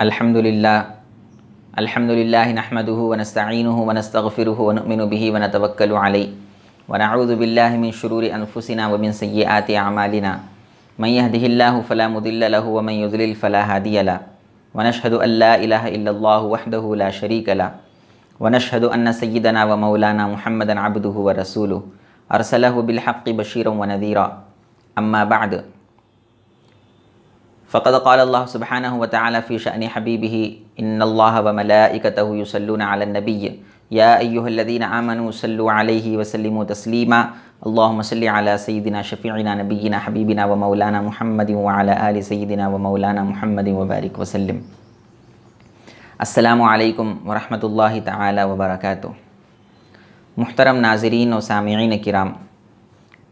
अल्हम्दुलिल्लाह अल्हम्दुलिल्लाहि नहमदुहु व नस्तईनुहु व नस्तगफिरुहु व नुमिनु बिही व नतवक्कलु अलैहि व नऊज़ु बिल्लाहि मिन शुरूरि अनफुसिना व मिन सय्यिआति अमालिना मन यहदिहिल्लाहु फला मुदिल्ल लहु व मन युज़लिल फला हादिय लहु व नशहदु अल्ला इलाहा इल्लल्लाहु वहदहु ला शरीक लहु व नशहदु अन्न सय्यिदना व मौलाना मुहम्मदन अब्दुहु व रसूलुहु अरसलहु बिल हक़्क़ि बशीरन व नज़ीरा अम्मा बअद फ़क़द क़ाल अल्लाह सुब्हानहु व तआला फ़ी शअनि हबीबिही इन्नल्लाह व मलाइकतहु युसल्लूना अलन नबिय्य या अय्युहल्लज़ीना आमनू सल्लु अलैहि व सल्लिमू तस्लीमा अल्लाहुम्मा सल्लि अला सय्यिदिना शफ़ीइना नबिय्यिना हबीबिना व मौलाना मुहम्मदिन व अला आलि सय्यिदिना व मौलाना मुहम्मदिन व बारिक व सल्लिम। अस्सलामु अलैकुम व रहमतुल्लाहि तआला व बरकातुहू। मुहतरम नाज़रीन व सामिईन किराम,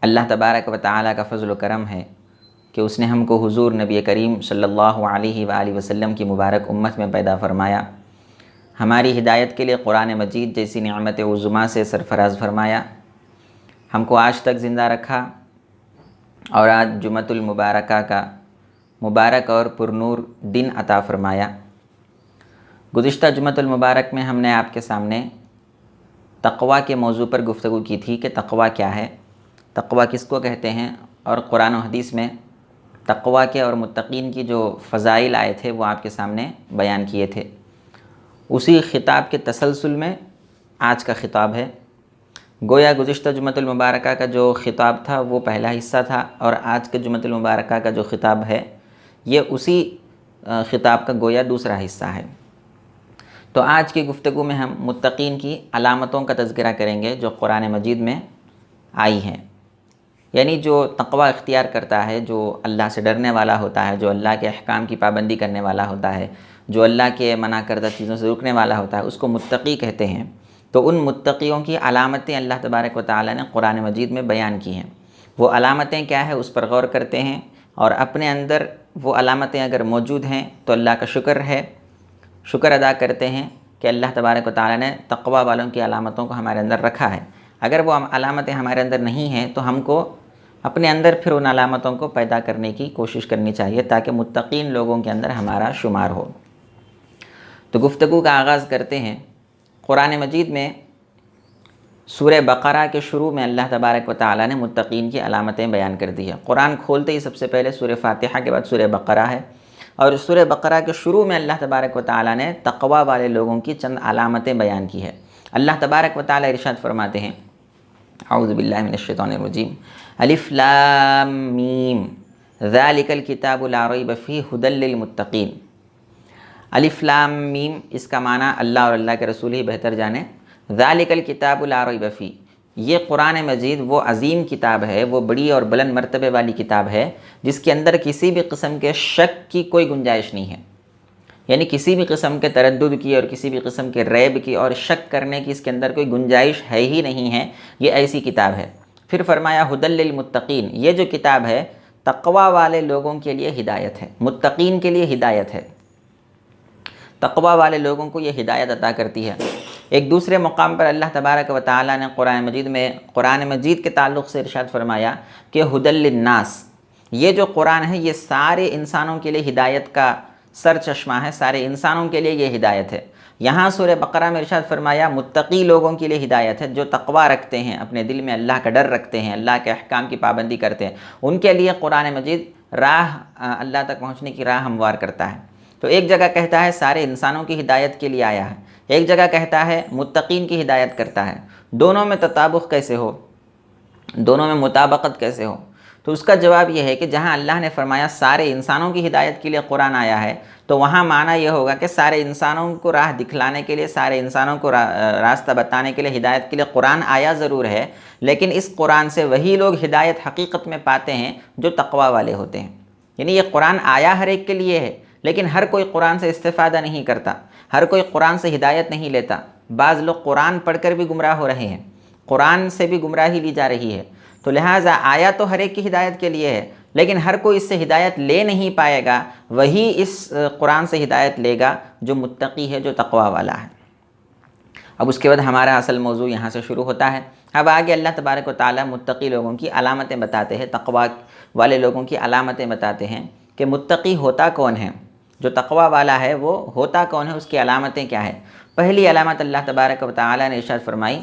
अल्लाह तबारक व तआला का फ़ज़्ल व करम है कि उसने हमको हुज़ूर नबी करीम सल्लल्लाहु अलैहि वालैहि वसल्लम की मुबारक उम्मत में पैदा फरमाया, हमारी हिदायत के लिए कुरान मजीद जैसी नेमत उज़्मा से सरफराज फरमाया, हमको आज तक ज़िंदा रखा और आज जुमतुल मुबारका का मुबारक और पुरनूर दिन अता फरमाया। गुज़िश्ता जुमतुल मुबारक में हमने आपके सामने तक़वा के मौजू पर गुफ्तगू की थी कि तक़वा क्या है, तक़वा किसको कहते हैं, और कुरान और हदीस में तक़वा के और मुत्तक़ीन की जो फ़ज़ाइल आए थे वो आपके सामने बयान किए थे। उसी ख़िताब के तसलसल में आज का ख़िताब है। गोया गुज़िश्ता जुमतुल मुबारका का जो ख़िताब था वो पहला हिस्सा था और आज के जुमतुल मुबारका का जो ख़िताब है ये उसी ख़िताब का गोया दूसरा हिस्सा है। तो आज की गुफ्तगू में हम मुत्तक़ीन की अलामतों का तज़किरा करेंगे जो कुरान मजीद में आई हैं। यानी जो तक़वा इख्तियार करता है, जो अल्लाह से डरने वाला होता है, जो अल्लाह के अहकाम की पाबंदी करने वाला होता है, जो अल्लाह के मना करदा चीज़ों से रुकने वाला होता है, उसको मुत्तक़ी कहते हैं। तो उन मुत्तक़ियों की अलामतें अल्लाह तबारक व तआला ने कुरान मजीद में बयान की हैं। वो अलामतें क्या है उस पर गौर करते हैं और अपने अंदर वो अलामतें अगर मौजूद हैं तो अल्लाह का शुक्र है, शुक्र अदा करते हैं कि अल्लाह तबारक व तआला ने तक़वा वालों की अलामतों को हमारे अंदर रखा है। अगर वो अलामतें हमारे अंदर नहीं हैं तो हमको अपने अंदर फिर उन अलामतों को पैदा करने की कोशिश करनी चाहिए ताकि मुत्तक़ीन लोगों के अंदर हमारा शुमार हो। तो गुफ्तगू का आगाज़ करते हैं। कुरान मजीद में सूरह बक़रा के शुरू में अल्लाह तबारक व तआला ने मुत्तक़ीन की अलामतें बयान कर दी है। कुरान खोलते ही सबसे पहले सूरह फ़ातिहा के बाद सूरह बक़रा है और सूरह बक़रा के शुरू में अल्लाह तबारक व तआला ने तक़वा वाले लोगों की चंद अलामतें बयान की है। अल्लाह तबारक व तआला इरशाद फरमाते हैं, औज़ु बिल्लाहि मिनश शैतानिर रजीम, अलिफ लाम मीम ज़ालिकल किताबु ला रैब फ़ीहि हुदल लिल मुत्तक़ीन। अलिफ लाम मीम इसका माना अल्लाह और अल्लाह के रसूल ही बेहतर जाने। ज़ालिकल किताबु ला रैब फ़ीहि, ये कुरान मजीद वो अज़ीम किताब है, वो बड़ी और बुलंद मर्तबे वाली किताब है जिसके अंदर किसी भी किस्म के शक की कोई गुंजाइश नहीं है। यानी किसी भी किस्म के तरद्दुद की और किसी भी किस्म के रैब की और शक करने की इसके अंदर कोई गुंजाइश है ही नहीं है। ये ऐसी किताब है। फिर फरमाया हुदल लिल मुत्तक़ीन, ये जो किताब है तक़वा वाले लोगों के लिए हिदायत है, मुत्तक़ीन के लिए हिदायत है। तक़वा वाले लोगों को ये हिदायत अता करती है। एक दूसरे मकाम पर अल्लाह तबारक व तआला ने कुरान मजीद के ताल्लुक़ से इरशाद फरमाया कि हुदल लिन्नास, ये जो कुरान है ये सारे इंसानों के लिए हिदायत का सर चश्मा है, सारे इंसानों के लिए ये हिदायत है। यहाँ सूरह बक़रा में इरशाद फरमाया मुत्तक़ी लोगों के लिए हिदायत है, जो तक़वा रखते हैं, अपने दिल में अल्लाह का डर रखते हैं, अल्लाह के अहकाम की पाबंदी करते हैं, उनके लिए कुरान मजीद राह अल्लाह तक पहुँचने की राह हमवार करता है। तो एक जगह कहता है सारे इंसानों की हिदायत के लिए आया है, एक जगह कहता है मुत्तक़ीन की हिदायत करता है। दोनों में तताबुक कैसे हो, दोनों में मुताबकत कैसे हो? तो उसका जवाब यह है कि जहाँ अल्लाह ने फरमाया सारे इंसानों की हिदायत के लिए कुरान आया है तो वहाँ माना यह होगा कि सारे इंसानों को राह दिखलाने के लिए, सारे इंसानों को रास्ता बताने के लिए, हिदायत के लिए कुरान आया ज़रूर है, लेकिन इस कुरान से वही लोग हिदायत हकीकत में पाते हैं जो तक़वा वाले होते हैं। यानी ये कुरान आया हर एक के लिए है, लेकिन हर कोई कुरान से इस्तेफ़ादा नहीं करता, हर कोई कुरान से हिदायत नहीं लेता। बाज़ लोग कुरान पढ़कर भी गुमराह हो रहे हैं, कुरान से भी गुमराही ली जा रही है। तो लिहाजा आया तो हर एक की हिदायत के लिए है, लेकिन हर कोई इससे हिदायत ले नहीं पाएगा, वही इस कुरान से हिदायत लेगा जो मुत्तक़ी है, जो तक़वा वाला है। अब उसके बाद हमारा असल मौजू यहाँ से शुरू होता है। अब आगे अल्लाह तबारक व तआला मुत्तक़ी लोगों की अलामतें बताते हैं, तक़वा वाले लोगों की अलामतें बताते हैं कि मुत्तक़ी होता कौन है। जो तक़वा वाला है वो होता कौन है, उसकी अलामतें क्या है। पहली अलामत अल्लाह तबारक व तआला ने इरशाद फरमाई,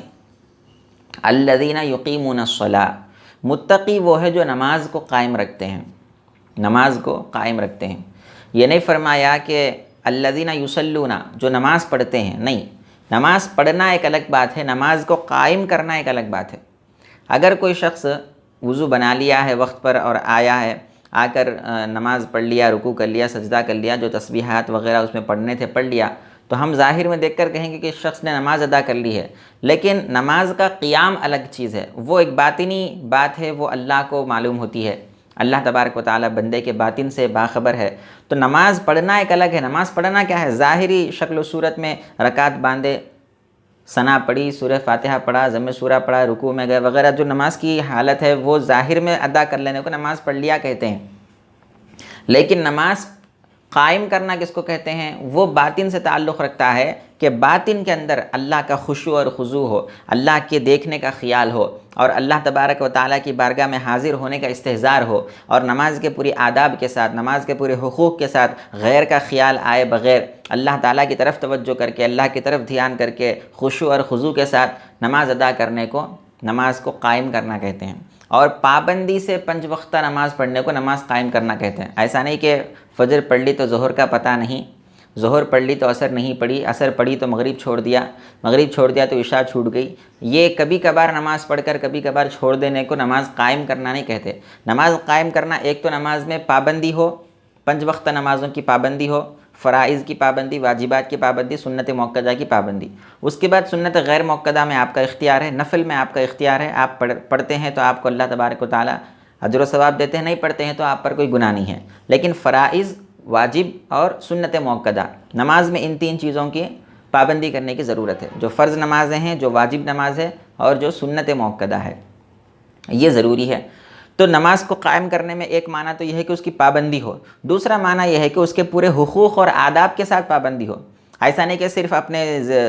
अल्लज़ीना युक़ीमूनस्सलाह, मुत्तक़ी वो है जो नमाज को कायम रखते हैं, नमाज को कायम रखते हैं। ये नहीं फरमाया कि अल्लज़ीना युसल्लूना, जो नमाज़ पढ़ते हैं, नहीं, नमाज़ पढ़ना एक अलग बात है, नमाज को कायम करना एक अलग बात है। अगर कोई शख्स वज़ू बना लिया है वक्त पर और आया है, आकर नमाज़ पढ़ लिया, रुकू कर लिया, सजदा कर लिया, जो तस्बीहात वगैरह उसमें पढ़ने थे पढ़ लिया, तो हम ज़ाहिर में देखकर कहेंगे कि इस शख्स ने नमाज़ अदा कर ली है। लेकिन नमाज का क़ियाम अलग चीज़ है, वो एक बातिनी बात है, वो अल्लाह को मालूम होती है। अल्लाह तबारक व तआला बंदे के बातिन से बाखबर है। तो नमाज़ पढ़ना एक अलग है। नमाज़ पढ़ना क्या है, ज़ाहिरी शक्ल सूरत में रकात बांधे, सना पढ़ी, सूरह फातिहा पढ़ा, ज़म्मे सूरा पढ़ा, रुकू में गए वगैरह, जो नमाज की हालत है वो ज़ाहिर में अदा कर लेने को नमाज़ पढ़ लिया कहते हैं। लेकिन नमाज कायम करना किसको कहते हैं, वो बातिन से ताल्लुक़ रखता है कि बातिन के अंदर अल्लाह का खुशू और खुजू हो, अल्लाह के देखने का ख्याल हो और अल्लाह तबारक व तआला की बारगाह में हाज़िर होने का इस्तेहज़ार हो, और नमाज के पूरी आदाब के साथ, नमाज के पूरे हुकूक़ के साथ गैर का ख्याल आए बग़ैर अल्लाह ताला की तरफ तवज्जो करके, अल्लाह की तरफ ध्यान करके, खुशू और खुजू के साथ नमाज अदा करने को नमाज को कायम करना कहते हैं। और पाबंदी से 5 वक्त नमाज़ पढ़ने को नमाज कायम करना कहते हैं। ऐसा नहीं कि फ़जर पढ़ ली तो ज़ोहर का पता नहीं, ज़ोहर पढ़ ली तो असर नहीं पढ़ी, असर पढ़ी तो मगरिब छोड़ दिया, मगरिब छोड़ दिया तो इशा छूट गई। ये कभी कभार नमाज़ पढ़कर कभी कभार छोड़ देने को नमाज कायम करना नहीं कहते। नमाज कायम करना, एक तो नमाज में पाबंदी हो, 5 वक्त नमाज़ों की पाबंदी हो, फ़राइज़ की पाबंदी, वाजिबात की पाबंदी, सुन्नत मुअक्कदा की पाबंदी। उसके बाद सुन्नत गैर मुअक्कदा में आपका इख्तियार है, नफल में आपका इख्तियार है। आप पढ़ते हैं तो आपको अल्लाह तबारक व तआला अजर व सवाब देते हैं, नहीं पढ़ते हैं तो आप पर कोई गुनाह नहीं है। लेकिन फ़राइज़, वाजिब और सुन्नत मुअक्कदा, नमाज में इन 3 चीज़ों की पाबंदी करने की ज़रूरत है। जो फ़र्ज़ नमाज़ें हैं, जो वाजिब नमाज है और जो सुन्नत मुअक्कदा है, ये ज़रूरी है। तो नमाज को कायम करने में एक माना तो यह है कि उसकी पाबंदी हो, दूसरा माना यह है कि उसके पूरे हुकूक़ और आदाब के साथ पाबंदी हो। ऐसा नहीं कि सिर्फ अपने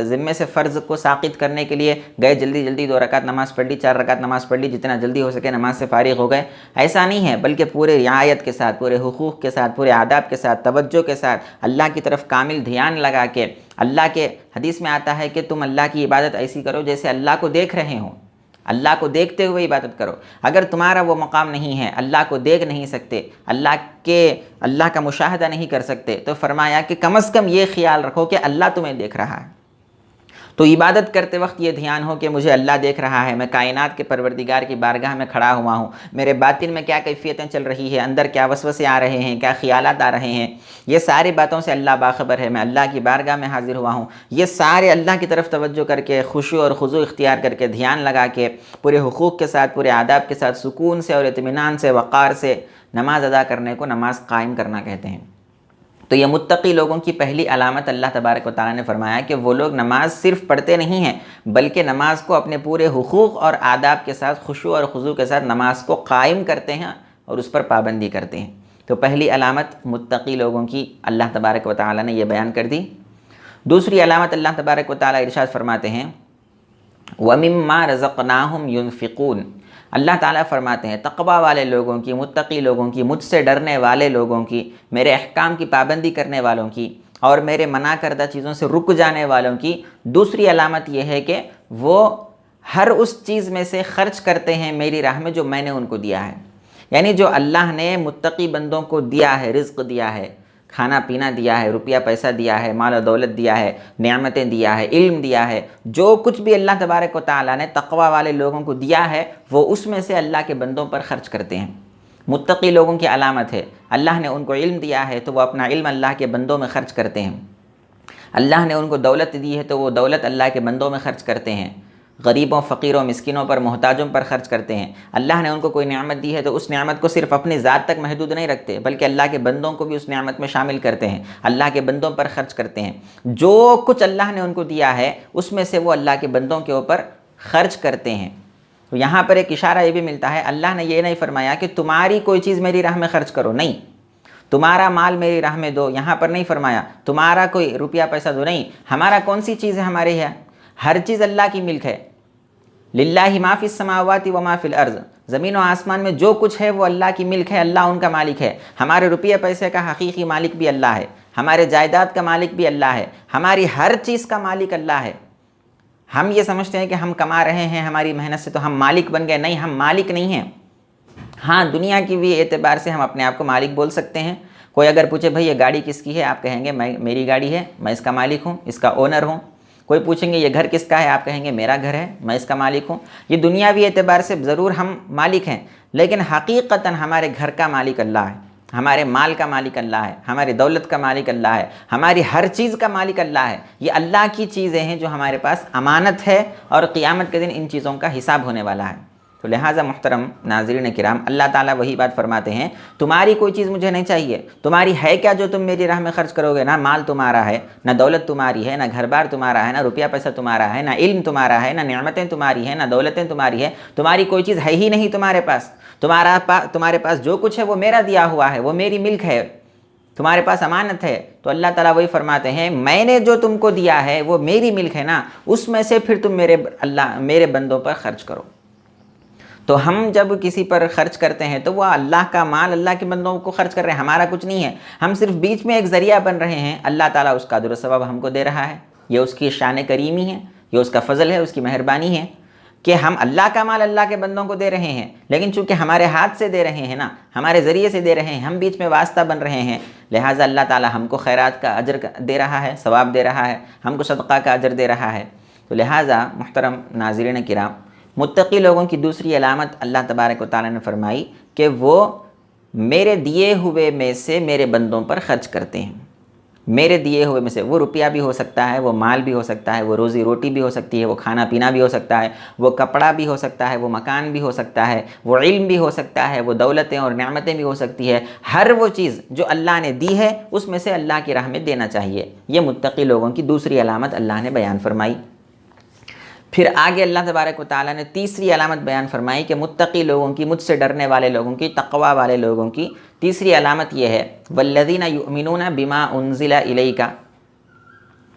ज़िम्मे से फ़र्ज़ को साक़ित करने के लिए गए, जल्दी जल्दी 2 रकात नमाज़ पढ़ ली, 4 रकात नमाज़ पढ़ ली, जितना जल्दी हो सके नमाज से फ़ारिग हो गए, ऐसा नहीं है। बल्कि पूरे रियायत के साथ, पूरे हुकूक़ के साथ, पूरे आदाब के साथ, तवज्जो के साथ, अल्लाह की तरफ कामिल ध्यान लगा के, अल्लाह के हदीस में आता है कि तुम अल्लाह की इबादत ऐसी करो जैसे अल्लाह को देख रहे हो, अल्लाह को देखते हुए इबादत करो। अगर तुम्हारा वो मकाम नहीं है, अल्लाह को देख नहीं सकते, अल्लाह का मुशाहदा नहीं कर सकते, तो फरमाया कि कम अज़ कम ये ख्याल रखो कि अल्लाह तुम्हें देख रहा है। तो इबादत करते वक्त ये ध्यान हो कि मुझे अल्लाह देख रहा है, मैं कायनात के परवरदिगार की बारगाह में खड़ा हुआ हूँ, मेरे बातिन में क्या कैफियतें चल रही है, अंदर क्या वसवसे आ रहे हैं, क्या ख्यालात आ रहे हैं, ये सारी बातों से अल्लाह बाखबर है। मैं अल्लाह की बारगाह में हाजिर हुआ हूँ। ये सारे अल्लाह की तरफ तवज्जो करके, खुशू और खुजू इख्तियार करके, ध्यान लगा के, पूरे हुकूक़ के साथ, पूरे आदाब के साथ, सुकून से और इत्मीनान से, वक़ार से नमाज अदा करने को नमाज कायम करना कहते हैं। तो ये मुत्तकी लोगों की पहली अलामत अल्लाह तबारक व तआला ने फरमाया कि वो लोग नमाज सिर्फ पढ़ते नहीं हैं, बल्कि नमाज को अपने पूरे हुकूक़ और आदाब के साथ, खुशू और खुजू के साथ नमाज को कायम करते हैं और उस पर पाबंदी करते हैं। तो पहली अलामत मुत्तकी लोगों की अल्लाह तबारक व तआला ने यह बयान कर दी। दूसरी अलामत अल्लाह तबारक व तआला इरशाद फरमाते हैं, वमिम्मा रज़क़नाहुम युनफ़िक़ून। अल्लाह ताला फरमाते हैं तक़वा वाले लोगों की, मुत्तकी लोगों की, मुझसे डरने वाले लोगों की, मेरे अहकाम की पाबंदी करने वालों की और मेरे मना करदा चीज़ों से रुक जाने वालों की दूसरी अलामत यह है कि वो हर उस चीज़ में से खर्च करते हैं मेरी राह में जो मैंने उनको दिया है। यानी जो अल्लाह ने मुत्तकी बंदों को दिया है, रिज़्क़ दिया है, खाना पीना दिया है, रुपया पैसा दिया है, माल और दौलत दिया है, नेमतें दिया है, इल्म दिया है, जो कुछ भी अल्लाह तबारक व तआला ने तक़वा वाले लोगों को दिया है वो उसमें से अल्लाह के बंदों पर ख़र्च करते हैं। मुत्तकी लोगों की अलामत है, अल्लाह ने उनको इल्म दिया है तो वो अपना इल्म अल्लाह के बंदों में ख़र्च करते हैं। अल्लाह ने उनको दौलत दी है तो वो दौलत अल्लाह के बंदों में ख़र्च करते हैं। गरीबों, फ़कीरों, मिस्किनों पर, मोहताजों पर ख़र्च करते हैं। अल्लाह ने उनको कोई नेमत दी है तो उस नेमत को सिर्फ़ अपनी ज़ात तक महदूद नहीं रखते, बल्कि अल्लाह के बंदों को भी उस नेमत में शामिल करते हैं, अल्लाह के बंदों पर ख़र्च करते हैं। जो कुछ अल्लाह ने उनको दिया है उसमें से वो अल्लाह के बंदों के ऊपर ख़र्च करते हैं। तो यहाँ पर एक इशारा ये भी मिलता है, अल्लाह ने ये नहीं फरमाया कि तुम्हारी कोई चीज़ मेरी राह में ख़र्च करो, नहीं, तुम्हारा माल मेरी राह में दो, यहाँ पर नहीं फरमाया तुम्हारा कोई रुपया पैसा दो, नहीं, हमारा कौन सी चीज़ है हमारी है, हर चीज़ अल्लाह की मिल्क है। लिल्लाहि मा फिस समावाति व मा फिल अर्ज़, ज़मीन और आसमान में जो कुछ है वो अल्लाह की मिल्क है, अल्लाह उनका मालिक है। हमारे रुपये पैसे का हकीकी मालिक भी अल्लाह है, हमारे जायदाद का मालिक भी अल्लाह है, हमारी हर चीज़ का मालिक अल्लाह है। हम ये समझते हैं कि हम कमा रहे हैं हमारी मेहनत से तो हम मालिक बन गए। नहीं, हम मालिक नहीं हैं। हाँ, दुनिया की भी एतबार से हम अपने आप को मालिक बोल सकते हैं। कोई अगर पूछे भाई ये गाड़ी किसकी है, आप कहेंगे मेरी गाड़ी है, मैं इसका मालिक हूँ, इसका ओनर हूँ। कोई पूछेंगे ये घर किसका है, आप कहेंगे मेरा घर है, मैं इसका मालिक हूँ। ये दुनियावी एतबार से ज़रूर हम मालिक हैं, लेकिन हकीकतन हमारे घर का मालिक अल्लाह है, हमारे माल का मालिक अल्लाह है, हमारी दौलत का मालिक अल्लाह है, हमारी हर चीज़ का मालिक अल्लाह है। ये अल्लाह की चीज़ें हैं जो हमारे पास अमानत है और क़ियामत के दिन इन चीज़ों का हिसाब होने वाला है। तो लिहाजा मुहतरम नाज़रीन किराम, अल्लाह ताला वही बात फरमाते हैं, तुम्हारी कोई चीज़ मुझे नहीं चाहिए, तुम्हारी है क्या जो तुम मेरी राह में खर्च करोगे। ना माल तुम्हारा है, ना दौलत तुम्हारी है, ना घर बार तुम्हारा है, ना रुपया पैसा तुम्हारा है, ना इल्म तुम्हारा है, ना नेमतें तुम्हारी हैं, ना दौलतें तुम्हारी है। तुम्हारी कोई चीज़ है ही नहीं तुम्हारे पास। तुम्हारे पास जो कुछ है वो मेरा दिया हुआ है, वो मेरी मिल्क है, तुम्हारे पास अमानत है। तो अल्लाह ताला वही फरमाते हैं, मैंने जो तुमको दिया है वो मेरी मिल्क है ना, उसमें से फिर तुम मेरे बंदों पर खर्च करो। तो हम जब किसी पर खर्च करते हैं तो वह अल्लाह का माल अल्लाह के बंदों को खर्च कर रहे हैं, हमारा कुछ नहीं है। हम सिर्फ बीच में एक ज़रिया बन रहे हैं। अल्लाह ताला उसका अजर सवाब हमको दे रहा है। ये उसकी शान करीमी है, ये उसका फ़ज़ल है, उसकी मेहरबानी है कि हम अल्लाह का माल अल्लाह के बंदों को दे रहे हैं। लेकिन चूँकि हमारे हाथ से दे रहे हैं ना, हमारे ज़रिए से दे रहे हैं, हम बीच में वास्ता बन रहे हैं, लिहाजा अल्लाह ताला हमको खैरात का अजर दे रहा है, सवाब दे रहा है, हमको सदक़ा का अजर दे रहा है। तो लिहाजा मुहतरम नाज़रीन किराम, मुत्तकी लोगों की दूसरी अलामत अल्लाह तबारक व तआला ने फरमाई कि वो मेरे दिए हुए में से मेरे बंदों पर खर्च करते हैं। मेरे दिए हुए में से, वो रुपया भी हो सकता है, वो माल भी हो सकता है, वो रोज़ी रोटी भी हो सकती है, वो खाना पीना भी हो सकता है, वो कपड़ा भी हो सकता है, वो मकान भी हो सकता है, वो इल्म भी हो सकता है, वो दौलतें और नेमतें भी हो सकती है। हर वो चीज़ जो अल्लाह ने दी है उसमें से अल्लाह की राह में देना चाहिए। ये मुत्तकी लोगों की दूसरी अलामत अल्लाह ने बयान फरमाई। फिर आगे अल्लाह तबारक व तआला ने तीसरी अलामत बयान फरमाई कि मुत्तकी लोगों की, मुझसे डरने वाले लोगों की, तक़वा वाले लोगों की तीसरी अलामत यह है, वल्लज़ीना युमिनूना बिमा उन्ज़िला इलैका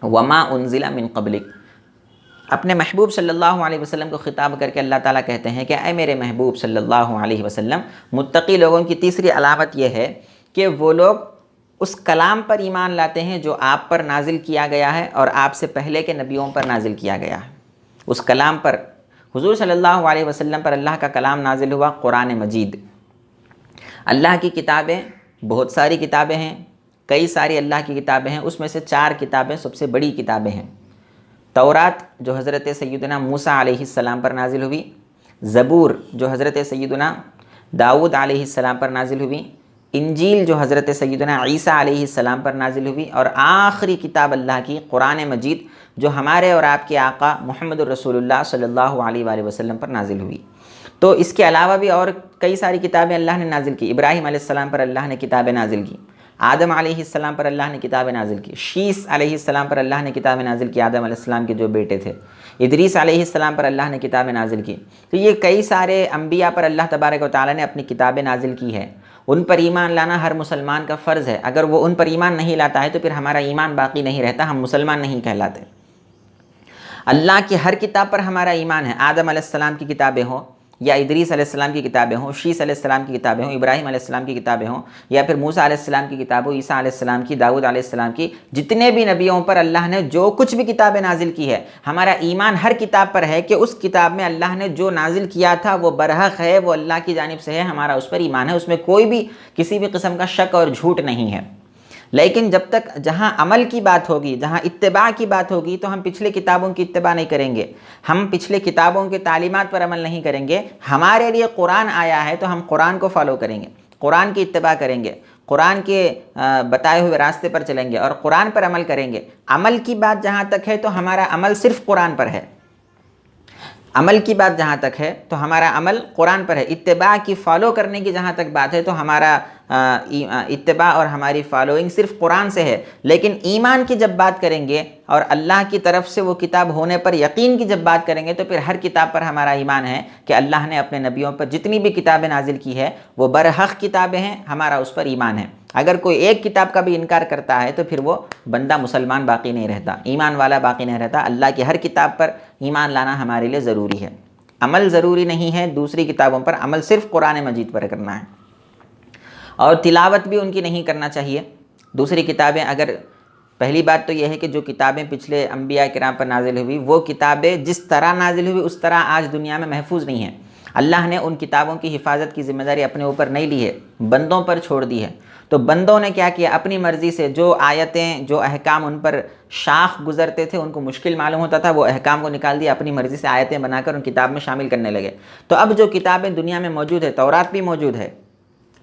वमा उन्ज़िला मिन क़ब्लिक। अपने महबूब सल्लल्लाहु अलैहि वसल्लम को ख़िताब करके अल्लाह ताला कहते हैं कि ऐ मेरे महबूब सल्लल्लाहु अलैहि वसल्लम, मुत्तकी लोगों की तीसरी अलामत यह है कि वो लोग उस कलाम पर ईमान लाते हैं जो आप पर नाजिल किया गया है और आपसे पहले के नबियों पर नाजिल किया गया है। उस कलाम पर, हुज़ूर सल्लल्लाहु अलैहि वसल्लम पर अल्लाह का कलाम नाजिल हुआ, कुरान मजीद। अल्लाह की किताबें, बहुत सारी किताबें हैं, कई सारी अल्लाह की किताबें हैं, उसमें से 4 किताबें सबसे बड़ी किताबें हैं। तौरात जो हज़रत सैयदना मूसा अलैहिस्सलाम पर नाजिल हुई, ज़बूर जो हज़रत सैयदना दाऊद अलैहिस्सलाम पर नाजिल हुई, इंजील जो हज़रत सैयदना ईसा अलैहिस्सलाम पर नाजिल हुई, और आखिरी किताब अल्लाह की कुरान मजीद जो हमारे और आपके आका मुहम्मद रसूलुल्लाह सल्लल्लाहु अलैहि वसल्लम पर नाजिल हुई। तो इसके अलावा भी और कई सारी किताबें अल्लाह ने नाजिल की। इब्राहीम अलैहिस्सलाम पर अल्लाह ने किताबें नाजिल की, आदम अलैहिस्सलाम पर अल्लाह ने किताबें नाजिल की, शीस अलैहिस्सलाम पर अल्लाह ने किताबें नाजिल की, आदम अलैहिस्सलाम के जो बेटे थे। इदरीस अलैहिस्सलाम पर अल्लाह ने किताबें नाजिल की। तो ये कई सारे अम्बिया पर अल्लाह तबारक व तआला ने अपनी किताबें नाजिल की है। उन पर ईमान लाना हर मुसलमान का फ़र्ज़ है। अगर वो उन पर ईमान नहीं लाता है तो फिर हमारा ईमान बाकी नहीं रहता, हम मुसलमान नहीं कहलाते। अल्लाह की हर किताब पर हमारा ईमान है। आदम अलैहिस्सलाम की किताबें हों, या इदरीस अलैहिस्सलाम की किताबें हों, शीस अलैहिस्सलाम की किताबें हों, इब्राहीम अलैहिस्सलाम की किताबें हों, या फिर मूसा अलैहिस्सलाम की किताब हो, ईसा अलैहिस्सलाम की, दाऊद अलैहिस्सलाम की, जितने भी नबियों पर अल्लाह ने जो कुछ भी किताबें नाजिल की है, हमारा ईमान हर किताब पर है कि उस किताब में अल्लाह ने जो नाजिल किया था वो बरहक है, वो अल्लाह की जानिब से है, हमारा उस पर ईमान है, उसमें कोई भी किसी भी किस्म का शक और झूठ नहीं है। लेकिन जब तक जहाँ अमल की बात होगी, जहाँ इत्तिबा की बात होगी, तो हम पिछले किताबों की इत्तिबा नहीं करेंगे, हम पिछले किताबों के तालीमात पर अमल नहीं करेंगे। हमारे लिए कुरान आया है तो हम कुरान को फॉलो करेंगे, कुरान की इत्तिबा करेंगे, कुरान के बताए हुए रास्ते पर चलेंगे और कुरान पर अमल करेंगे। अमल की बात जहाँ तक है तो हमारा अमल सिर्फ कुरान पर है। अमल की बात जहाँ तक है तो हमारा अमल कुरान पर है। इत्तिबा की फ़ॉलो करने की जहाँ तक बात है तो हमारा इत्तिबा और हमारी फ़ॉलोइंग सिर्फ कुरान से है। लेकिन ईमान की जब बात करेंगे और अल्लाह की तरफ से वो किताब होने पर यकीन की जब बात करेंगे तो फिर हर किताब पर हमारा ईमान है कि अल्लाह ने अपने नबियों पर जितनी भी किताबें नाजिल की है वो बरहक किताबें हैं, हमारा उस पर ईमान है। अगर कोई एक किताब का भी इनकार करता है तो फिर वो बंदा मुसलमान बाकी नहीं रहता, ईमान वाला बाकी नहीं रहता। अल्लाह की हर किताब पर ईमान लाना हमारे लिए ज़रूरी है। अमल ज़रूरी नहीं है दूसरी किताबों पर, अमल सिर्फ कुरान मजीद पर करना है। और तिलावत भी उनकी नहीं करना चाहिए। दूसरी किताबें अगर, पहली बात तो यह है कि जो किताबें पिछले अंबिया किराम पर नाजिल हुई वो किताबें जिस तरह नाजिल हुई उस तरह आज दुनिया में महफूज नहीं है। अल्लाह ने उन किताबों की हिफाजत की ज़िम्मेदारी अपने ऊपर नहीं ली है, बंदों पर छोड़ दी है। तो बंदों ने क्या किया, अपनी मर्ज़ी से जो आयतें, जो अहकाम उन पर शाख गुजरते थे, उनको मुश्किल मालूम होता था, वो अहकाम को निकाल दिया, अपनी मर्ज़ी से आयतें बनाकर उन किताब में शामिल करने लगे। तो अब जो किताबें दुनिया में मौजूद है, तौरात भी मौजूद है,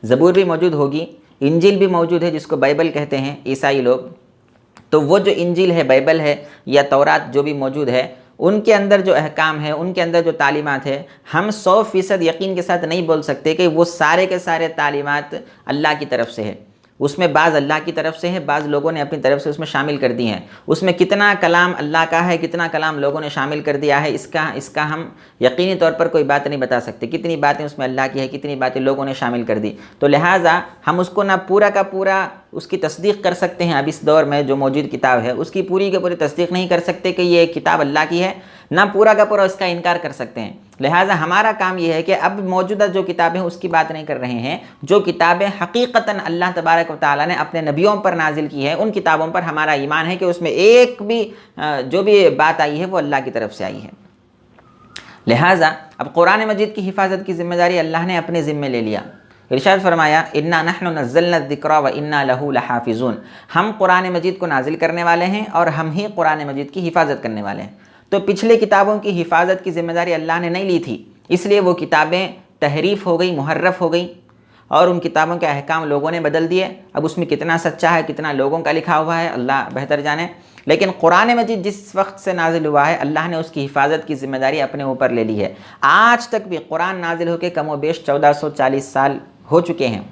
ज़बूर भी मौजूद होगी, इंजील भी मौजूद है जिसको बाइबल कहते हैं ईसाई लोग। तो वो जो इंजील है, बाइबल है या तौरात जो भी मौजूद है, उनके अंदर जो अहकाम है, उनके अंदर जो तालीमात है, हम 100% यकीन के साथ नहीं बोल सकते कि वो सारे के सारे तालीमात अल्लाह की तरफ से है। उसमें बाज़ अल्लाह की तरफ से है, बाज़ लोगों ने अपनी तरफ से उसमें शामिल कर दी हैं। उसमें कितना कलाम अल्लाह का है, कितना कलाम लोगों ने शामिल कर दिया है, इसका हम यकीनी तौर पर कोई बात नहीं बता सकते। कितनी बातें उसमें अल्लाह की है, कितनी बातें लोगों ने शामिल कर दी। तो लिहाजा हम उसको ना पूरा का पूरा उसकी तस्दीक कर सकते हैं। अब इस दौर में जो मौजूद किताब है उसकी पूरी की पूरी तस्दीक नहीं कर सकते कि ये किताब अल्लाह की है, ना पूरा का पूरा उसका इनकार कर सकते हैं। लिहाजा हमारा काम यह है कि अब मौजूदा जो किताबें उसकी बात नहीं कर रहे हैं, जो किताबें हकीकतन अल्लाह तबारक व तआला ने अपने नबियों पर नाजिल की है, उन किताबों पर हमारा ईमान है कि उसमें एक भी जो भी बात आई है वो अल्लाह की तरफ से आई है। लिहाजा अब कुरान मजीद की हिफाजत की ज़िम्मेदारी अल्लाह ने अपने ज़िम्मे ले लिया। इरशाद फरमाया, इन्ना नहनु नज़्ज़लना ज़िक्रा व इन्ना लहू लहाफ़िज़ून, हम कुरान मजीद को नाजिल करने वाले हैं और हम ही कुरान मजीद की हिफाजत करने वाले हैं। तो पिछले किताबों की हिफाजत की ज़िम्मेदारी अल्लाह ने नहीं ली थी, इसलिए वो किताबें तहरीफ़ हो गई, मुहर्रफ़ हो गई और उन किताबों के अहकाम लोगों ने बदल दिए। अब उसमें कितना सच्चा है, कितना लोगों का लिखा हुआ है, अल्लाह बेहतर जाने। लेकिन कुरान मजीद जिस वक्त से नाजिल हुआ है, अल्लाह ने उसकी हिफाजत की ज़िम्मेदारी अपने ऊपर ले ली है। आज तक भी कुरान नाजिल होकर कम व बेश 1440 साल हो चुके हैं,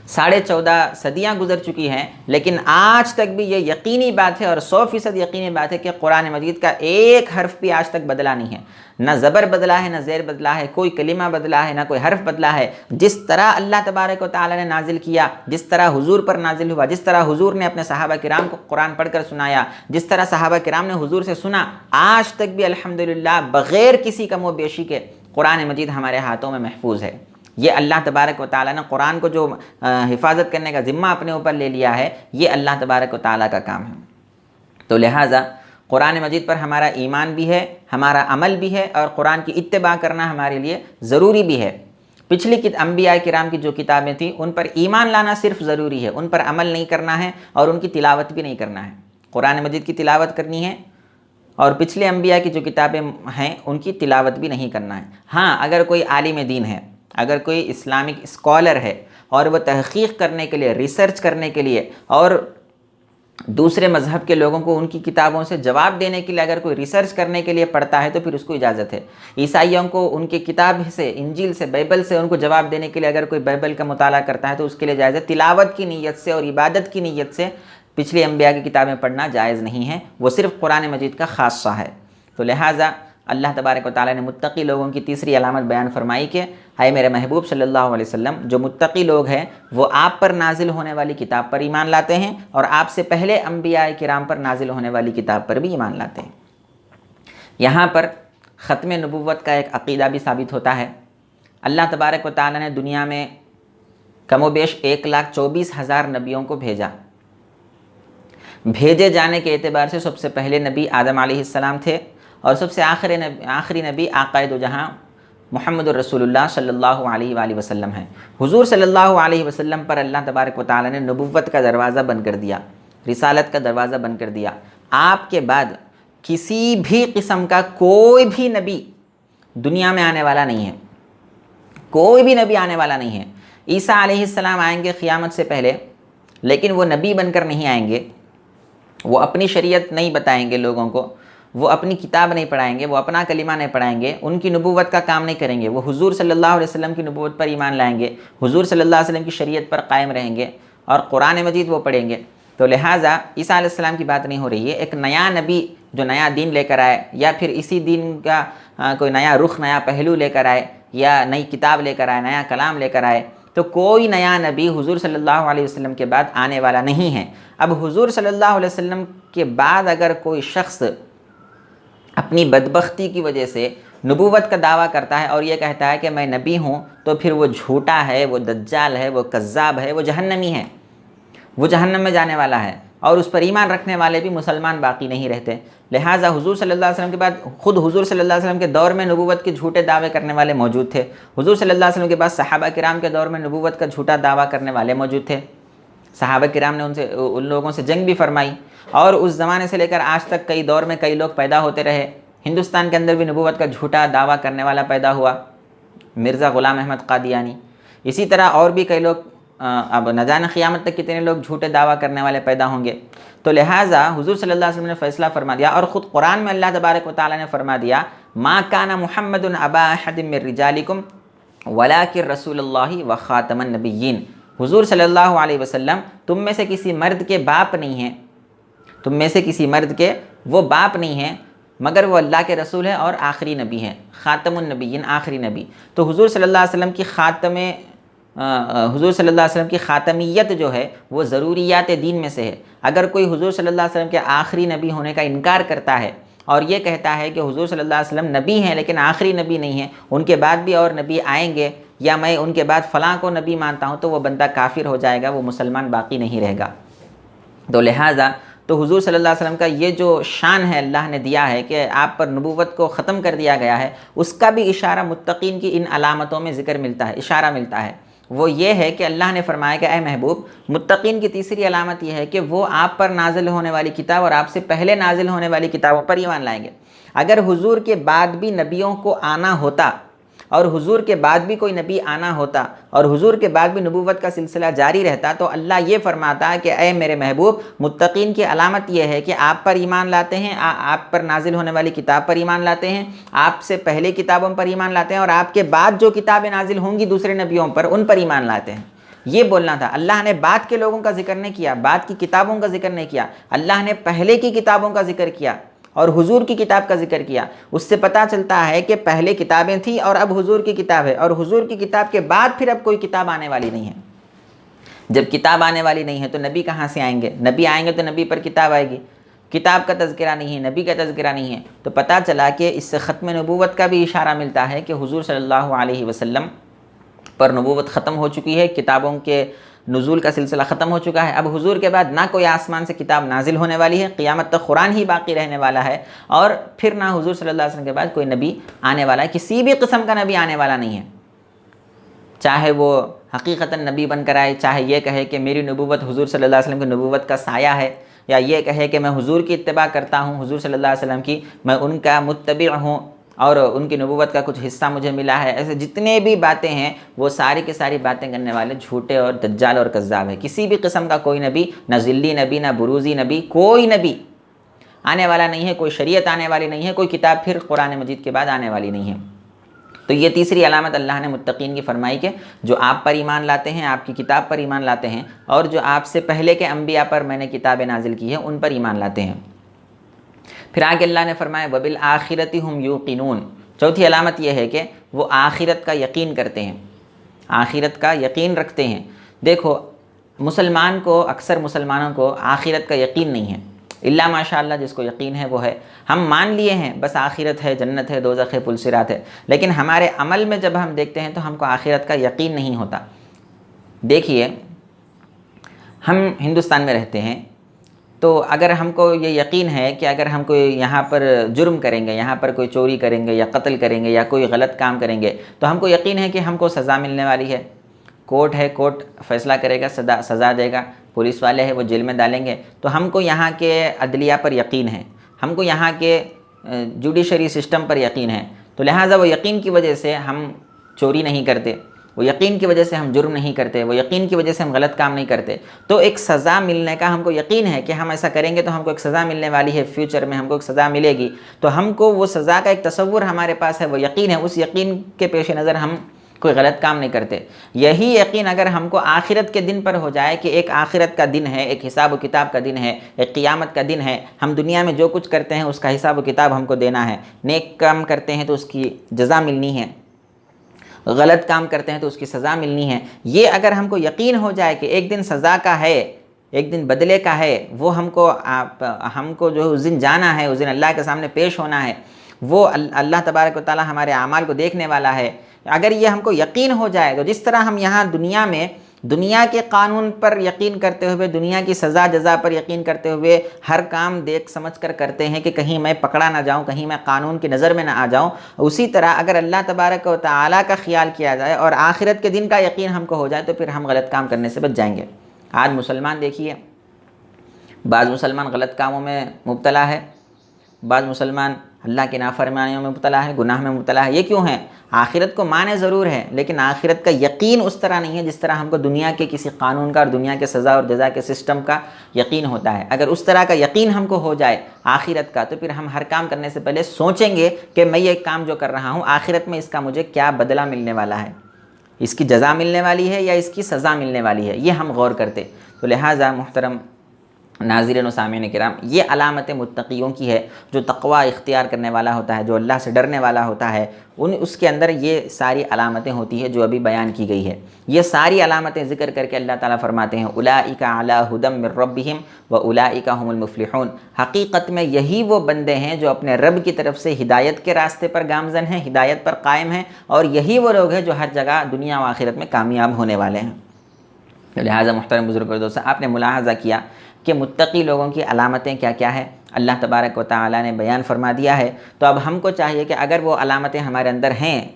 14.5 सदियाँ गुजर चुकी हैं, लेकिन आज तक भी ये यकीनी बात है और 100% यकीनी बात है कि कुरान मजीद का एक हर्फ भी आज तक बदला नहीं है। ना ज़बर बदला है, ना ज़ेर बदला है, कोई कलिमा बदला है, ना कोई हर्फ बदला है। जिस तरह अल्लाह तबारक व तआला ने नाजिल किया, जिस तरह हुजूर पर नाजिल हुआ, जिस तरह हुजूर ने अपने सहाबा किराम को कुरान पढ़कर सुनाया, जिस तरह सहाबा किराम ने हुजूर से सुना, आज तक भी अल्हम्दुलिल्लाह बग़ैर किसी कम व बेशी के कुरान मजीद हमारे हाथों में महफूज है। ये अल्लाह तबारक व तआला ने कुरान को जो हिफाजत करने का ज़िम्मा अपने ऊपर ले लिया है, ये अल्लाह तबारक व तआला का काम है। तो लिहाजा कुरान मजीद पर हमारा ईमान भी है, हमारा अमल भी है और कुरान की इत्तिबा करना हमारे लिए ज़रूरी भी है। पिछली अंबिया किराम की जो किताबें थी उन पर ईमान लाना सिर्फ ज़रूरी है, उन पर अमल नहीं करना है और उनकी तिलावत भी नहीं करना है। कुरान मजीद की तिलावत करनी है और पिछले अंबिया की जो किताबें हैं उनकी तिलावत भी नहीं करना है। हाँ, अगर कोई आलिम दीन है, अगर कोई इस्लामिक स्कॉलर है और वह तहक़ीक़ करने के लिए, रिसर्च करने के लिए और दूसरे मज़हब के लोगों को उनकी किताबों से जवाब देने के लिए अगर कोई रिसर्च करने के लिए पढ़ता है तो फिर उसको इजाज़त है। ईसाइयों को उनके किताब से, इंजील से, बाइबल से उनको जवाब देने के लिए अगर कोई बाइबल का मुताला करता है तो उसके लिए जायज़ है। तिलावत की नीयत से और इबादत की नीयत से पिछली अंबिया की किताबें पढ़ना जायज़ नहीं है, वो सिर्फ़ कुरान मजीद का ख़ासा है। तो लिहाजा अल्लाह तबारक व तआला ने मुत्तकी लोगों की तीसरी अलामत बयान फरमाई कि हाय मेरे महबूब सल्लल्लाहु अलैहि वसल्लम, जो मुत्तकी लोग हैं वो आप पर नाजिल होने वाली किताब पर ईमान लाते हैं और आपसे पहले अंबिया किराम पर नाजिल होने वाली किताब पर भी ईमान लाते हैं। यहाँ पर ख़त्म नबुव्वत का एक अक़ीदा भी साबित होता है। अल्लाह तबारक व तआला ने दुनिया में कमोबेश 1,24,000 नबियों को भेजा। भेजे जाने के एतबार से सबसे पहले नबी आदम अलैहिस्सलाम थे और सबसे आखिरी नबी आक़ाए दो जहाँ मुहम्मदुर रसूलुल्लाह सल्लल्लाहु अलैहि वसल्लम हैं। हुजूर सल्लल्लाहु अलैहि वसल्लम पर अल्लाह तबारक व तआला ने नबुव्वत का दरवाज़ा बंद कर दिया, रिसालत का दरवाज़ा बंद कर दिया। आपके बाद किसी भी किस्म का कोई भी नबी दुनिया में आने वाला नहीं है, कोई भी नबी आने वाला नहीं है। ईसा अलैहिस्सलाम आएंगे क़ियामत से पहले, लेकिन वो नबी बनकर नहीं आएंगे, वो अपनी शरीयत नहीं बताएंगे लोगों को, वो अपनी किताब नहीं पढ़ाएंगे, वो अपना कलिमा नहीं पढ़ाएंगे, उनकी नबूवत का काम नहीं करेंगे। वो हुजूर सल्लल्लाहु अलैहि वसल्लम की नबूवत पर ईमान लाएंगे, हुजूर सल्लल्लाहु अलैहि वसल्लम की शरीयत पर कायम रहेंगे और कुरान मजीद वो पढ़ेंगे। तो लिहाजा ईसा अलैहिस्सलाम की बात नहीं हो रही है। एक नया नबी जो नया दीन लेकर आए या फिर इसी दीन का कोई नया रुख, नया पहलू लेकर आए या नई किताब लेकर आए, नया कलाम लेकर आए, तो कोई नया नबी हुजूर सल्लल्लाहु अलैहि वसल्लम के बाद आने वाला नहीं है। अब हुजूर सल्लल्लाहु अलैहि वसल्लम के बाद अगर कोई शख्स अपनी बदबख्ती की वजह से नबूवत का दावा करता है और ये कहता है कि मैं नबी हूँ, तो फिर वो झूठा है, वो दज्जाल है, वो कज़्ज़ाब है, वो जहन्नमी है, वो जहन्नम में जाने वाला है। और उस पर ईमान रखने वाले भी मुसलमान बाकी नहीं रहते। लिहाजा हुजूर सल्लल्लाहु अलैहि वसल्लम के बाद खुद हुजूर सल्लल्लाहु अलैहि वसल्लम के दौर में नबूवत के झूठे दावे करने वाले मौजूद थे। हुजूर सल्लल्लाहु अलैहि वसल्लम के बाद सहाबा किराम के दौर में नबूवत का झूठा दावा करने वाले मौजूद थे। सहाबा किराम ने उन लोगों से जंग भी फरमाई, और उस ज़माने से लेकर आज तक कई दौर में कई लोग पैदा होते रहे। हिंदुस्तान के अंदर भी नबूवत का झूठा दावा करने वाला पैदा हुआ, मिर्ज़ा ग़ुलाम अहमद क़ादियानी। इसी तरह और भी कई लोग, अब न जाने क़ियामत तक कितने लोग झूठे दावा करने वाले पैदा होंगे। तो लिहाजा हुज़ूर सल्लल्लाहु अलैहि वसल्लम ने फ़ैसला फरमा दिया, और ख़ुद कुरान में अल्लाह तबारक व तआला ने फरमा दिया, मा काना मुहम्मदुन अबा अहदिम मिर रिजालिकुम वलाकिन रसूलुल्लाहि व ख़ातमन नबिय्यीन। हुज़ूर सल्लल्लाहु अलैहि वसल्लम तुम में से किसी मर्द के बाप नहीं हैं, तुम में से किसी मर्द के वो बाप नहीं हैं, मगर वो अल्लाह के रसूल हैं और आखिरी नबी हैं, ख़ातमुन नबिय्यीन, आखिरी नबी। तो हुज़ूर सल्लल्लाहु अलैहि वसल्लम की हुज़ूर सल्लल्लाहु अलैहि वसल्लम की ख़ातमियत जो है वो ज़रूरियात दीन में से है। अगर कोई हुज़ूर सल्लल्लाहु अलैहि वसल्लम के आखिरी नबी होने का इनकार करता है और ये कहता है कि हुज़ूर सल्लल्लाहु अलैहि वसल्लम नबी हैं लेकिन आखिरी नबी नहीं हैं, उनके बाद भी और नबी आएंगे, या मैं उनके बाद फ़लाँ को नबी मानता हूँ, तो वह बंदा काफिर हो जाएगा, वो मुसलमान बाकी नहीं रहेगा। तो लिहाजा तो हुज़ूर सल्लल्लाहु अलैहि वसल्लम का ये जो शान है अल्लाह ने दिया है कि आप पर नबूवत को ख़त्म कर दिया गया है, उसका भी इशारा मुत्तकीन की इन अलामतों में ज़िक्र मिलता है, इशारा मिलता है। वो ये है कि अल्लाह ने फरमाया कि ऐ महबूब, मुत्तकीन की तीसरी अलामत यह है कि वो आप पर नाजिल होने वाली किताब और आपसे पहले नाजिल होने वाली किताबों पर ईमान लाएंगे। अगर हुज़ूर के बाद भी नबियों को आना होता, और हुज़ूर के बाद भी कोई नबी आना होता, और हुज़ूर के बाद भी नबूवत का सिलसिला जारी रहता, तो अल्लाह ये फरमाता कि ऐ मेरे महबूब, मुत्तकीन की अलामत यह है कि आप पर ईमान लाते हैं, आप पर नाजिल होने वाली किताब पर ईमान लाते हैं, आपसे पहले किताबों पर ईमान लाते हैं, और आपके बाद जो किताबें नाजिल होंगी दूसरे नबियों पर, उन पर ईमान लाते हैं। ये बोलना था। अल्लाह ने बाद के लोगों का जिक्र नहीं किया, बाद की किताबों का जिक्र नहीं किया, अल्लाह ने पहले की किताबों का जिक्र किया और हुजूर की किताब का जिक्र किया। उससे पता चलता है कि पहले किताबें थी और अब हुजूर की किताब है, और हुजूर की किताब के बाद फिर अब कोई किताब आने वाली नहीं है। जब किताब आने वाली नहीं है तो नबी कहाँ से आएंगे? नबी आएंगे तो नबी पर किताब आएगी। किताब का तज़किरा नहीं है, नबी का तज़किरा नहीं है, तो पता चला कि इससे ख़त्म नबूवत का भी इशारा मिलता है कि हुजूर सल्लल्लाहु अलैहि वसल्लम पर नबूवत ख़त्म हो चुकी है, किताबों के नुज़ूल का सिलसिला ख़त्म हो चुका है। अब हुजूर के बाद ना कोई आसमान से किताब नाजिल होने वाली है, क़ियामत तक कुरान ही बाकी रहने वाला है, और फिर ना हुजूर सल्लल्लाहु अलैहि वसल्लम के बाद कोई नबी आने वाला है, किसी भी किस्म का नबी आने वाला नहीं है। चाहे वो हकीकतन नबी बनकर आए, चाहे ये कहे कि मेरी नबूवत हुजूर सल्लल्लाहु अलैहि वसल्लम की नबूवत का साया है, या ये कहे कि मैं हुजूर की इत्तिबा करता हूँ, हुजूर सल्लल्लाहु अलैहि वसल्लम की, मैं उनका मुत्तबी हूँ और उनकी नबूवत का कुछ हिस्सा मुझे मिला है। ऐसे जितने भी बातें हैं वो सारी की सारी बातें करने वाले झूठे और दज्जाल और कज़्ज़ाब है। किसी भी किस्म का कोई नबी, ना ज़िल्ली नबी, ना बुरूज़ी नबी, कोई नबी आने वाला नहीं है, कोई शरीयत आने वाली नहीं है, कोई किताब फिर कुरान मजीद के बाद आने वाली नहीं है। तो ये तीसरी अलामत अल्लाह ने मुत्तकीन की फरमाई के जो आप पर ईमान लाते हैं, आपकी किताब पर ईमान लाते हैं, और जो आपसे पहले के अम्बिया पर मैंने किताबें नाजिल की है उन पर ईमान लाते हैं। फिर आगे अल्लाह ने फरमाया वबिल आखिरति हुम यूक़िनून। चौथी अलामत यह है कि वो आखिरत का यकीन करते हैं, आखिरत का यकीन रखते हैं। देखो मुसलमान को, अक्सर मुसलमानों को आखिरत का यकीन नहीं है, इल्ला माशाअल्लाह जिसको यकीन है वो है। हम मान लिए हैं बस आखिरत है, जन्नत है, दोज़ख है, पुलसिरात है, लेकिन हमारे अमल में जब हम देखते हैं तो हमको आखिरत का यकीन नहीं होता। देखिए हम हिंदुस्तान में रहते हैं, तो अगर हमको ये यकीन है कि अगर हम कोई यहाँ पर जुर्म करेंगे, यहाँ पर कोई चोरी करेंगे या कत्ल करेंगे या कोई गलत काम करेंगे, तो हमको यकीन है कि हमको सज़ा मिलने वाली है। कोर्ट है, कोर्ट फ़ैसला करेगा, सज़ा देगा, पुलिस वाले हैं वो जेल में डालेंगे। तो हमको यहाँ के अदलिया पर यकीन है, हमको यहाँ के जुडिशरी सिस्टम पर यकीन है, तो लिहाजा वो यकीन की वजह से हम चोरी नहीं करते, वो यकीन की वजह से हम जुर्म नहीं करते, वो यकीन की वजह से हम गलत काम नहीं करते। तो एक सज़ा मिलने का हमको यकीन है कि हम ऐसा करेंगे तो हमको एक सज़ा मिलने वाली है, फ्यूचर में हमको एक सज़ा मिलेगी। तो हमको वो सज़ा का एक तसव्वुर हमारे पास है, वो यकीन है, उस यकीन के पेश नज़र हम कोई गलत काम नहीं करते। यही यकीन अगर हमको आखिरत के दिन पर हो जाए कि एक आखिरत का दिन है, एक हिसाब व किताब का दिन है, एक क़ियामत का दिन है, हम दुनिया में जो कुछ करते हैं उसका हिसाब व किताब हमको देना है, नेक काम करते हैं तो उसकी जज़ा मिलनी है, गलत काम करते हैं तो उसकी सज़ा मिलनी है। ये अगर हमको यकीन हो जाए कि एक दिन सज़ा का है, एक दिन बदले का है, वो हमको जो उस दिन जाना है, उस दिन अल्लाह के सामने पेश होना है, वो अल्लाह तबारक व तआला हमारे आमाल को देखने वाला है। अगर ये हमको यकीन हो जाए तो जिस तरह हम यहाँ दुनिया में दुनिया के कानून पर यकीन करते हुए, दुनिया की सज़ा जज़ा पर यकीन करते हुए हर काम देख समझ कर करते हैं कि कहीं मैं पकड़ा ना जाऊं, कहीं मैं कानून की नज़र में ना आ जाऊं, उसी तरह अगर अल्लाह तबारक व तआला का ख्याल किया जाए और आखिरत के दिन का यकीन हमको हो जाए तो फिर हम गलत काम करने से बच जाएंगे। आज मुसलमान देखिए, बाज़ मुसलमान गलत कामों में मुब्तला है, बाज़ मुसलमान अल्लाह की नाफरमानियों में मुब्तला है, गुनाह में मुब्तला है। ये क्यों है? आखिरत को माने ज़रूर है, लेकिन आखिरत का यकीन उस तरह नहीं है जिस तरह हमको दुनिया के किसी कानून का और दुनिया के सज़ा और जज़ा के सिस्टम का यकीन होता है। अगर उस तरह का यकीन हमको हो जाए आखिरत का, तो फिर हम हर काम करने से पहले सोचेंगे कि मैं ये काम जो कर रहा हूँ आखिरत में इसका मुझे क्या बदला मिलने वाला है, इसकी जज़ा मिलने वाली है या इसकी सज़ा मिलने वाली है, ये हम गौर करते। तो लिहाजा मुहतरम नाज़रीन व सामीन किराम, ये अलामत मुत्तक़ियों की है। जो तक़वा इख्तियार करने वाला होता है, जो अल्लाह से डरने वाला होता है, उसके अंदर ये सारी अलामतें होती है जो अभी बयान की गई है। ये सारी अलामतें ज़िक्र करके अल्लाह ताला फरमाते हैं उलाइका अला हुदम मिर रब्बिहिम व उलाइका हुमुल मुफ़्लिहून। हकीकत में यही वो बंदे हैं जो अपने रब की तरफ से हिदायत के रास्ते पर गामज़न हैं, हिदायत पर कायम हैं, और यही वो लोग हैं जो हर जगह दुनिया व आखिरत में कामयाब होने वाले हैं। लिहाजा मुहतरम बुज़ुर्ग दोस्तों, आपने मुलाहज़ा किया कि मुत्तकी लोगों की अलामतें क्या क्या है, अल्लाह तबारक व तआला ने बयान फरमा दिया है। तो अब हमको चाहिए कि अगर वो अलामतें हमारे अंदर हैं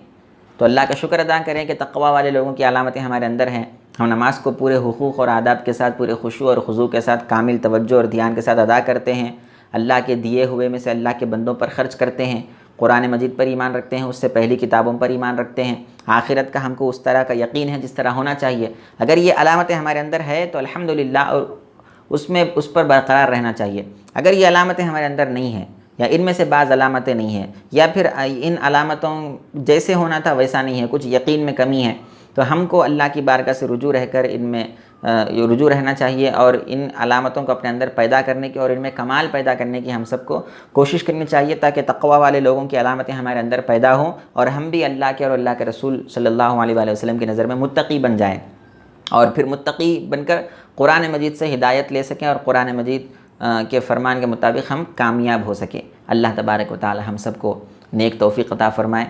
तो अल्लाह का शुक्र अदा करें कि तक़वा वाले लोगों की अलामतें हमारे अंदर हैं। हम नमाज़ को पूरे हुकूक़ और आदाब के साथ, पूरे खुशू और खुज़ू के साथ, कामिल तवज्जो और ध्यान के साथ अदा करते हैं, अल्लाह के दिए हुए में से अल्लाह के बंदों पर ख़र्च करते हैं, कुरान मजीद पर ईमान रखते हैं, उससे पहली किताबों पर ईमान रखते हैं, आखिरत का हमको उस तरह का यकीन है जिस तरह होना चाहिए। अगर ये अलामतें हमारे अंदर है तो अल्हम्दुलिल्लाह, और उस पर बरकरार रहना चाहिए। अगर ये अलामतें हमारे अंदर नहीं हैं, या इनमें से बाज़ अलामतें नहीं हैं, या फिर इन अलामतों जैसे होना था वैसा नहीं है, कुछ यकीन में कमी है, तो हमको अल्लाह की बारगाह से रुजू रहकर इनमें रुजू रहना चाहिए और इन अलामतों को अपने अंदर पैदा करने की और इनमें कमाल पैदा करने की हम सबको कोशिश करनी चाहिए, ताकि तक़वा वाले लोगों की अलामतें हमारे अंदर पैदा हों और हम भी अल्लाह के और अल्लाह के रसूल सल्लल्लाहु अलैहि वसल्लम की नज़र में मुत्तकी बन जाएँ, और फिर मुत्तकी बनकर कुरान मजीद से हिदायत ले सकें और कुरान मजीद के फ़रमान के मुताबिक हम कामयाब हो सकें। अल्लाह तबारक व तआला हम सबको नेक तौफ़ीक़ अता फ़रमाए।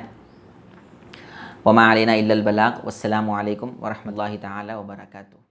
वमा अलैना इल्लल बलाग़। वस्सलामु अलैकुम व रहमतुल्लाहि तआला व बरकातुहू।